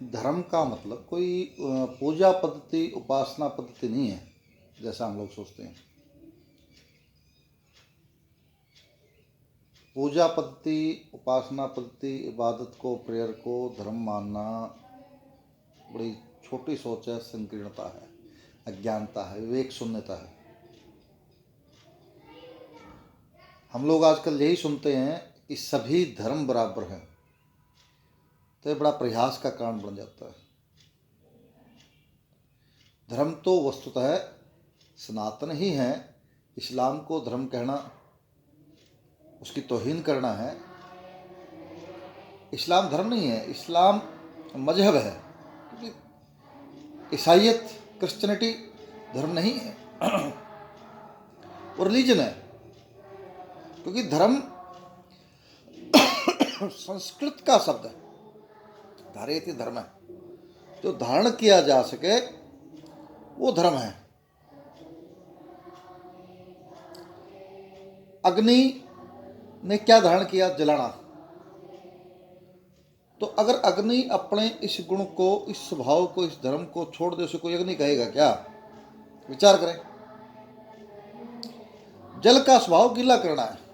धर्म का मतलब कोई पूजा पद्धति, उपासना पद्धति नहीं है जैसा हम लोग सोचते हैं। पूजा पद्धति, उपासना पद्धति, इबादत को, प्रेयर को धर्म मानना बड़ी छोटी सोच है, संकीर्णता है, अज्ञानता है, विवेक शून्यता है। हम लोग आजकल यही सुनते हैं कि सभी धर्म बराबर हैं, तो ये बड़ा प्रयास का कारण बन जाता है। धर्म तो वस्तुतः सनातन ही है। इस्लाम को धर्म कहना, उसकी तौहीन करना है। इस्लाम धर्म नहीं है, इस्लाम मजहब है। क्योंकि ईसाइयत, क्रिश्चियनिटी धर्म नहीं है, वो रिलीजन है। क्योंकि धर्म संस्कृत का शब्द है, धारयति धर्म है, जो धारण किया जा सके वो धर्म है। अग्नि ने क्या धारण किया? जलाना। तो अगर अग्नि अपने इस गुण को, इस स्वभाव को, इस धर्म को छोड़ दे, उसे कोई अग्नि कहेगा क्या? विचार करें। जल का स्वभाव गीला करना है।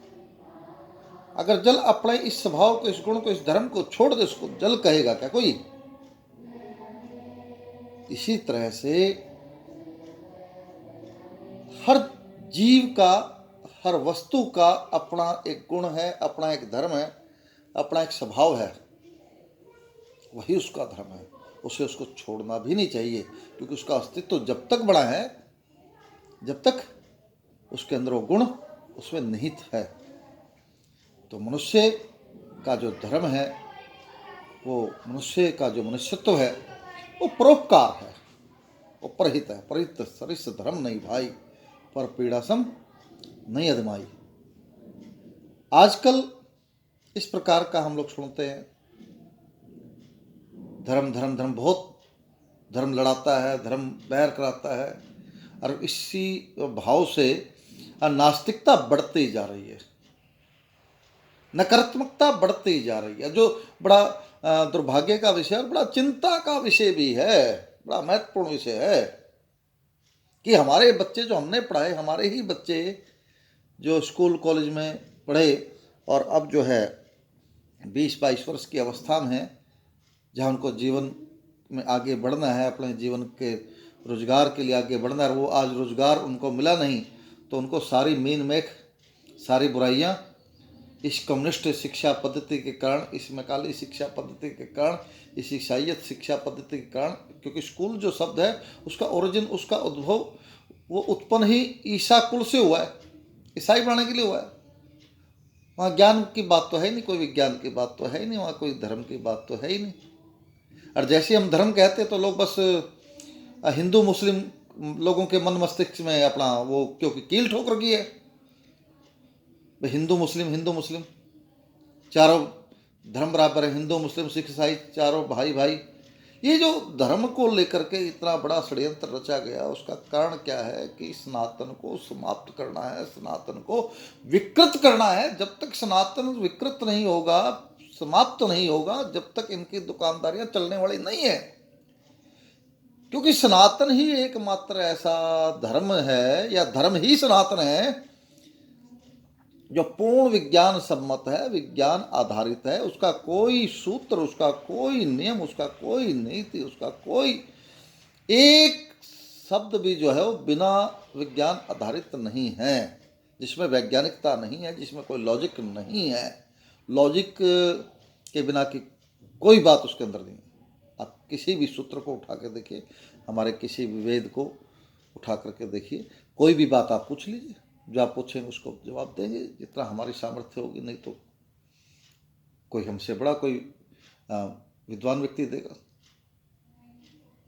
अगर जल अपने इस स्वभाव को, इस गुण को, इस धर्म को छोड़ दे, उसको जल कहेगा क्या कोई? इसी तरह से हर जीव का, हर वस्तु का अपना एक गुण है, अपना एक धर्म है, अपना एक स्वभाव है। वही उसका धर्म है। उसे उसको छोड़ना भी नहीं चाहिए, क्योंकि उसका अस्तित्व जब तक बड़ा है, जब तक उसके अंदर वो गुण उसमें निहित है। तो मनुष्य का जो धर्म है, वो मनुष्य का जो मनुष्यत्व है, वो परोपकार है, वो परहित है। परित सरिस धर्म नहीं भाई, पर पीड़ा सम नहीं अदमाई। आजकल इस प्रकार का हम लोग सुनते हैं, धर्म धर्म धर्म, बहुत धर्म लड़ाता है, धर्म बैर कराता है, और इसी भाव से नास्तिकता बढ़ती जा रही है, नकारात्मकता बढ़ती जा रही है, जो बड़ा दुर्भाग्य का विषय और बड़ा चिंता का विषय भी है, बड़ा महत्वपूर्ण विषय है कि हमारे बच्चे जो हमने पढ़ाए, हमारे ही बच्चे जो स्कूल कॉलेज में पढ़े और अब जो है 20-22 वर्ष की अवस्था में है, जहाँ उनको जीवन में आगे बढ़ना है, अपने जीवन के रोजगार के लिए आगे बढ़ना है, वो आज रोजगार उनको मिला नहीं, तो उनको सारी मीन मेख, सारी बुराइयाँ इस कम्युनिस्ट शिक्षा पद्धति के कारण, इस मैकाली शिक्षा पद्धति के कारण, इस ईसाइयत शिक्षा पद्धति के कारण, क्योंकि स्कूल जो शब्द है उसका ओरिजिन, उसका उद्भव, वो उत्पन्न ही ईसा कुल से हुआ है, ईसाई बनाने के लिए हुआ है। वहाँ ज्ञान की बात तो है नहीं, कोई विज्ञान की बात तो है ही नहीं, वहाँ कोई धर्म की बात तो है ही नहीं। और जैसे हम धर्म कहते तो लोग बस हिंदू मुस्लिम लोगों के मन मस्तिष्क में अपना वो, क्योंकि कील ठोक रखी है, हिंदू मुस्लिम चारों धर्म बराबर है, हिंदू मुस्लिम सिख ईसाई चारों भाई भाई। ये जो धर्म को लेकर के इतना बड़ा षड्यंत्र रचा गया, उसका कारण क्या है कि सनातन को समाप्त करना है, सनातन को विकृत करना है। जब तक सनातन विकृत नहीं होगा, समाप्त नहीं होगा, जब तक इनकी दुकानदारियां चलने वाली नहीं है। क्योंकि सनातन ही एकमात्र ऐसा धर्म है, या धर्म ही सनातन है, जो पूर्ण विज्ञान सम्मत है, विज्ञान आधारित है। उसका कोई सूत्र, उसका कोई नियम, उसका कोई नीति, उसका कोई एक शब्द भी जो है वो बिना विज्ञान आधारित नहीं है, जिसमें वैज्ञानिकता नहीं है, जिसमें कोई लॉजिक नहीं है। लॉजिक के बिना की कोई बात उसके अंदर नहीं है। आप किसी भी सूत्र को उठा कर देखिए, हमारे किसी भी वेद को उठा करके देखिए, कोई भी बात आप पूछ लीजिए, जो आप पूछेंगे उसको जवाब देंगे, जितना हमारी सामर्थ्य होगी। नहीं तो कोई हमसे बड़ा कोई विद्वान व्यक्ति देगा,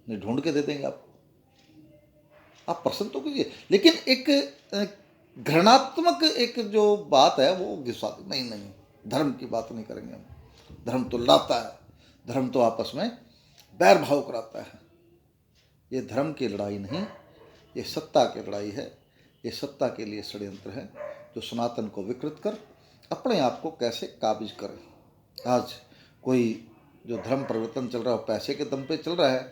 नहीं ढूंढ के दे देंगे आपको। आप प्रश्न तो कीजिए, लेकिन एक घृणात्मक एक जो बात है वो घिसा, नहीं नहीं, धर्म की बात नहीं करेंगे हम। धर्म तो लड़ाता है, धर्म तो आपस में बैर भाव कराता है। ये धर्म की लड़ाई नहीं, ये सत्ता की लड़ाई है। ये सत्ता के लिए षड्यंत्र है, जो सनातन को विकृत कर अपने आप को कैसे काबिज करे। आज कोई जो धर्म परिवर्तन चल रहा है वो पैसे के दम पे चल रहा है,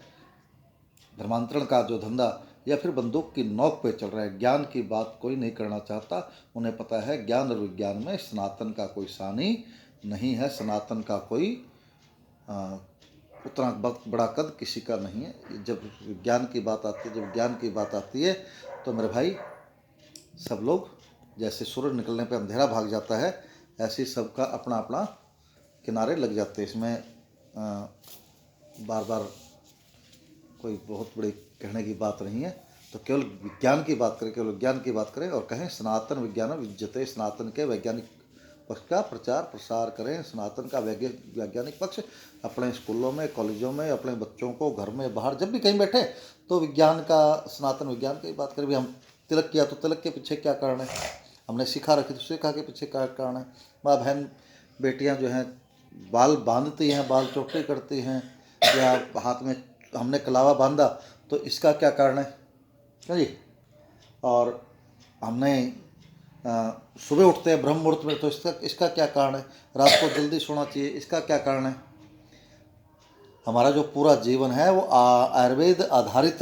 धर्मांतरण का जो धंधा, या फिर बंदूक की नोक पे चल रहा है। ज्ञान की बात कोई नहीं करना चाहता। उन्हें पता है ज्ञान और विज्ञान में सनातन का कोई सानी नहीं है, सनातन का कोई उतना बड़ा कद किसी का नहीं है। जब विज्ञान की बात आती है, जब ज्ञान की बात आती है, तो मेरे भाई सब लोग जैसे सूरज निकलने पे अंधेरा भाग जाता है, ऐसे ही सबका अपना अपना किनारे लग जाते हैं। इसमें बार बार कोई बहुत बड़ी कहने की बात नहीं है। तो केवल विज्ञान की बात करें, केवल विज्ञान की बात करें और कहें सनातन विज्ञान विद्यते, सनातन के वैज्ञानिक पक्ष का प्रचार प्रसार करें, सनातन का वैज्ञानिक पक्ष अपने स्कूलों में, कॉलेजों में, अपने बच्चों को घर में, बाहर जब भी कहीं बैठे तो विज्ञान का, सनातन विज्ञान की बात करें। भी हम तिलक किया तो तिलक के पीछे क्या कारण है, हमने सिखा रखी तो सिखा के पीछे क्या कारण है, माँ बहन बेटियाँ जो हैं बाल बांधती हैं, बाल चोटी करती हैं, या हाथ में हमने कलावा बांधा तो इसका क्या कारण है जी। और हमने सुबह उठते हैं ब्रह्म मुहूर्त में तो इसका क्या कारण है, रात को जल्दी सोना चाहिए, इसका क्या कारण है। हमारा जो पूरा जीवन है वो आयुर्वेद आधारित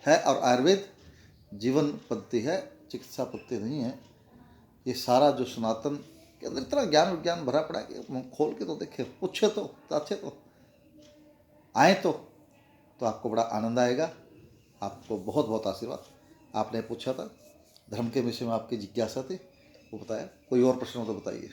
है, और आयुर्वेद जीवन पद्धति है, चिकित्सा पद्धति नहीं है। ये सारा जो सनातन के अंदर इतना ज्ञान विज्ञान भरा पड़ा है कि खोल के तो देखे, पूछे तो अच्छे तो आए तो आपको बड़ा आनंद आएगा। आपको बहुत बहुत आशीर्वाद। आपने पूछा था धर्म के विषय में, आपकी जिज्ञासा थी, वो बताया। कोई और प्रश्न हो तो बताइए।